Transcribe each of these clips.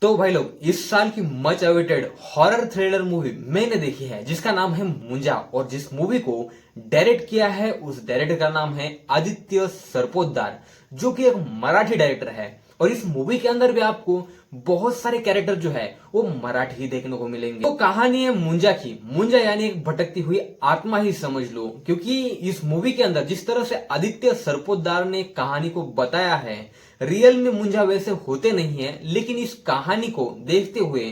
तो भाई लोग, इस साल की much awaited horror thriller movie मैंने देखी है जिसका नाम है मुंजा। और जिस मूवी को डायरेक्ट किया है उस डायरेक्टर का नाम है आदित्य सरपोतदार, जो कि एक मराठी डायरेक्टर है। और इस मूवी के अंदर भी आपको बहुत सारे कैरेक्टर जो है वो मराठी ही देखने को मिलेंगे। तो कहानी है मुंजा की। मुंजा यानी एक भटकती हुई आत्मा ही समझ लो, क्योंकि इस मूवी के अंदर जिस तरह से आदित्य सरपोतदार ने कहानी को बताया है, रियल में मुंजा वैसे होते नहीं है, लेकिन इस कहानी को देखते हुए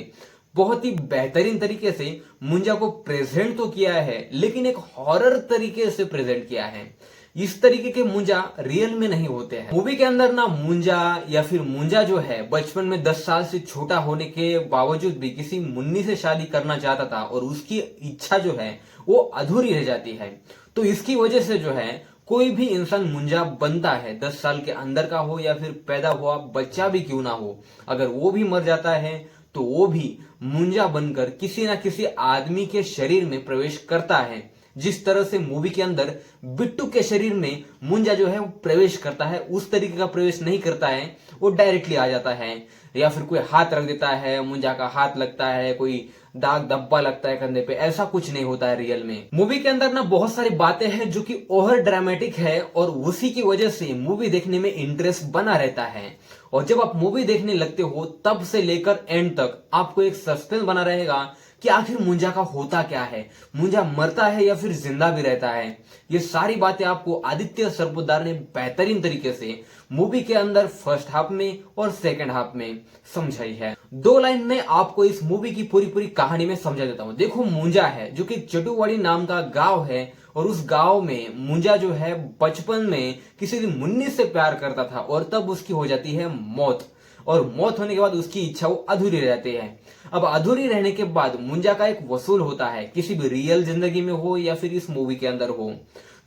बहुत ही बेहतरीन तरीके से मुंजा को प्रेजेंट तो किया है, लेकिन एक हॉरर तरीके से प्रेजेंट किया है। इस तरीके के मुंजा रियल में नहीं होते हैं। मूवी के अंदर ना मुंजा या फिर मुंजा जो है बचपन में 10 साल से छोटा होने के बावजूद भी किसी मुन्नी से शादी करना चाहता था और उसकी इच्छा जो है वो अधूरी रह जाती है। तो इसकी वजह से जो है कोई भी इंसान मुंजा बनता है, 10 साल के अंदर का हो या फिर पैदा हुआ बच्चा भी क्यों ना हो, अगर वो भी मर जाता है तो वो भी मुंजा बनकर किसी ना किसी आदमी के शरीर में प्रवेश करता है। जिस तरह से मूवी के अंदर बिट्टू के शरीर में मुंजा जो है वो प्रवेश करता है, उस तरीके का प्रवेश नहीं करता है, वो डायरेक्टली आ जाता है। या फिर कोई हाथ रख देता है, मुंजा का हाथ लगता है, कोई दाग धब्बा लगता है कंधे पे, ऐसा कुछ नहीं होता है रियल में। मूवी के अंदर ना बहुत सारी बातें हैं जो कि ओवर ड्रामेटिक है, और उसी की वजह से मूवी देखने में इंटरेस्ट बना रहता है। और जब आप मूवी देखने लगते हो तब से लेकर एंड तक आपको एक सस्पेंस बना रहेगा कि आखिर मुंजा का होता क्या है, मुंजा मरता है या फिर जिंदा भी रहता है। ये सारी बातें आपको आदित्य सरपोतदार ने बेहतरीन तरीके से मूवी के अंदर फर्स्ट हाफ में और सेकंड हाफ में समझाई है। 2 लाइन में आपको इस मूवी की पूरी पूरी कहानी में समझा देता हूं। देखो, मुंजा है जो कि चटुवाड़ी नाम का गांव है, और उस गांव में मुंजा जो है बचपन में किसी मुन्नी से प्यार करता था और तब उसकी हो जाती है मौत। और मौत होने के बाद उसकी इच्छा वो अधूरी रहती है। अब अधूरी रहने के बाद मुंजा का एक वसूल होता है, किसी भी रियल जिंदगी में हो या फिर इस मूवी के अंदर हो,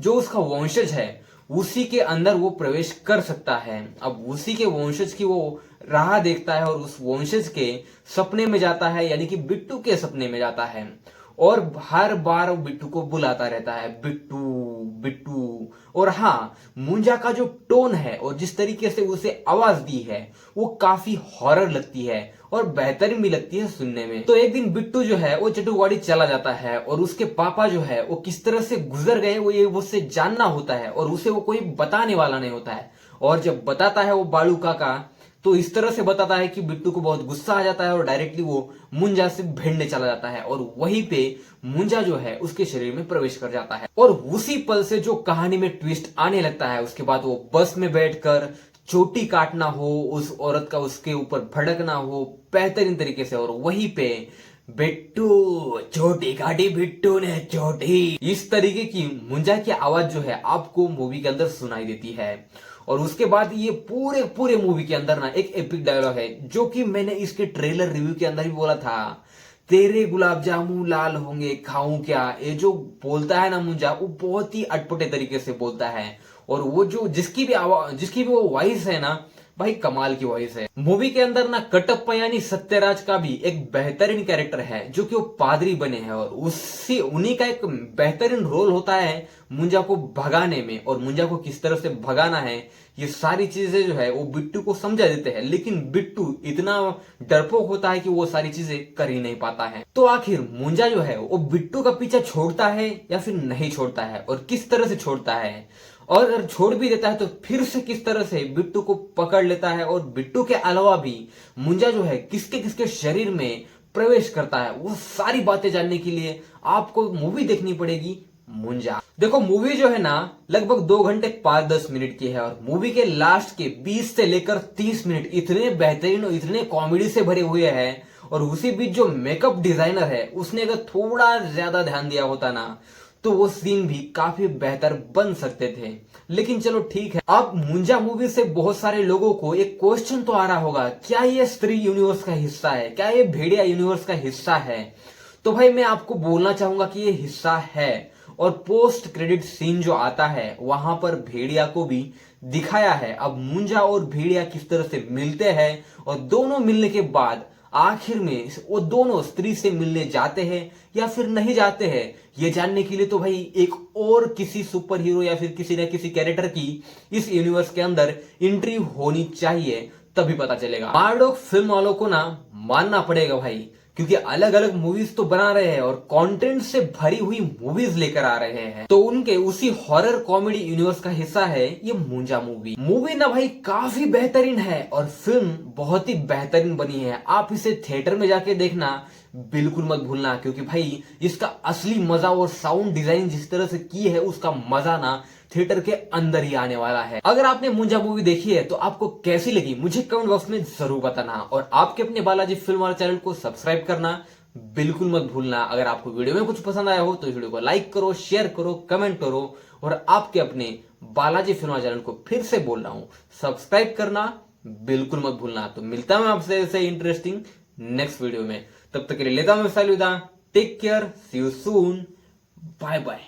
जो उसका वंशज है उसी के अंदर वो प्रवेश कर सकता है। अब उसी के वंशज की वो राह देखता है और उस वंशज के सपने में जाता है, यानी कि बिट्टू के सपने में जाता है, और हर बार बिट्टू को बुलाता रहता है, बिट्टू बिट्टू। और हाँ, मुंजा का जो टोन है और जिस तरीके से उसे आवाज दी है वो काफी हॉरर लगती है और बेहतरीन भी लगती है सुनने में। तो एक दिन बिट्टू जो है वो चटुवाड़ी चला जाता है, और उसके पापा जो है वो किस तरह से गुजर गए वो ये उससे जानना होता है, और उसे वो कोई बताने वाला नहीं होता है। और जब बताता है वो बालू काका, तो इस तरह से बताता है कि बिट्टू को बहुत गुस्सा आ जाता है और डायरेक्टली वो मुंजा से भिड़ने चला जाता है, और वहीं पे मुंजा जो है उसके शरीर में प्रवेश कर जाता है। और उसी पल से जो कहानी में ट्विस्ट आने लगता है, उसके बाद वो बस में बैठकर चोटी काटना हो उस औरत का, उसके ऊपर भड़कना हो बेहतरीन तरीके से, और वहीं पे बिट्टू छोटी काटी बिट्टू ने छोटी, इस तरीके की मुंजा की आवाज जो है आपको मूवी के अंदर सुनाई देती है। और उसके बाद ये पूरे पूरे मूवी के अंदर ना एक एपिक डायलॉग है, जो कि मैंने इसके ट्रेलर रिव्यू के अंदर भी बोला था, तेरे गुलाब जामुन लाल होंगे खाऊं क्या। ये जो बोलता है ना मुंजा, वो बहुत ही अटपटे तरीके से बोलता है, और वो जो जिसकी भी वो वॉइस है ना भाई, कमाल की वॉइस है। मूवी के अंदर ना कटप्पा यानी सत्यराज का भी एक बेहतरीन कैरेक्टर है, जो कि वो पादरी बने हैं, और उसी उन्हीं का एक बेहतरीन रोल होता है मुंजा को भगाने में। और मुंजा को किस तरह से भगाना है ये सारी चीजें जो है वो बिट्टू को समझा देते हैं, लेकिन बिट्टू इतना डरपोक होता है कि वो सारी चीजें कर ही नहीं पाता है। तो आखिर मुंजा जो है वो बिट्टू का पीछा छोड़ता है या फिर नहीं छोड़ता है, और किस तरह से छोड़ता है, और अगर छोड़ भी देता है तो फिर से किस तरह से बिट्टू को पकड़ लेता है, और बिट्टू के अलावा भी मुंजा जो है किसके किसके शरीर में प्रवेश करता है, वो सारी बातें जानने के लिए आपको मूवी देखनी पड़ेगी मुंजा। देखो, मूवी जो है ना लगभग 2 घंटे 5-10 मिनट की है, और मूवी के लास्ट के 20 से लेकर 30 मिनट इतने बेहतरीन और इतने कॉमेडी से भरे हुए हैं। और उसी बीच जो मेकअप डिजाइनर है उसने अगर थोड़ा ज्यादा ध्यान दिया होता ना तो वो सीन भी काफी बेहतर बन सकते थे। लेकिन चलो ठीक है। अब मुंजा मूवी से बहुत सारे लोगों को एक क्वेश्चन तो आ रहा होगा, क्या ये स्त्री यूनिवर्स का हिस्सा है, क्या ये भेड़िया यूनिवर्स का हिस्सा है। तो भाई मैं आपको बोलना चाहूंगा कि ये हिस्सा है, और पोस्ट क्रेडिट सीन जो आता है वहां पर भेड़िया को भी दिखाया है। अब मुंजा और भेड़िया किस तरह से मिलते हैं, और दोनों मिलने के बाद आखिर में वो दोनों स्त्री से मिलने जाते हैं या फिर नहीं जाते हैं, ये जानने के लिए तो भाई एक और किसी सुपर हीरो या फिर किसी न किसी कैरेक्टर की इस यूनिवर्स के अंदर एंट्री होनी चाहिए, तभी पता चलेगा। मार्डॉक फिल्म वालों को ना मानना पड़ेगा भाई, क्योंकि अलग अलग मूवीज तो बना रहे हैं और कंटेंट से भरी हुई मूवीज लेकर आ रहे हैं। तो उनके उसी हॉरर कॉमेडी यूनिवर्स का हिस्सा है ये मुंजा मूवी ना भाई काफी बेहतरीन है और फिल्म बहुत ही बेहतरीन बनी है। आप इसे थिएटर में जाके देखना बिल्कुल मत भूलना, क्योंकि भाई इसका असली मजा और साउंड डिजाइन जिस तरह से की है उसका मजा ना थिएटर के अंदर ही आने वाला है। अगर आपने मुंजा मूवी देखी है तो आपको कैसी लगी मुझे कमेंट बॉक्स में जरूर बताना, और आपके अपने बालाजी फिल्म वाला चैनल को सब्सक्राइब करना बिल्कुल मत भूलना। अगर आपको वीडियो में कुछ पसंद आया हो तो इस वीडियो को लाइक करो, शेयर करो, कमेंट करो, और आपके अपने बालाजी फिल्म वाला चैनल को फिर से बोल रहा हूं सब्सक्राइब करना बिल्कुल मत भूलना। तो मिलता हूं आपसे ऐसे इंटरेस्टिंग नेक्स्ट वीडियो में, तब तक के लिए लेता हूं विदा। Take care, see you soon, bye bye.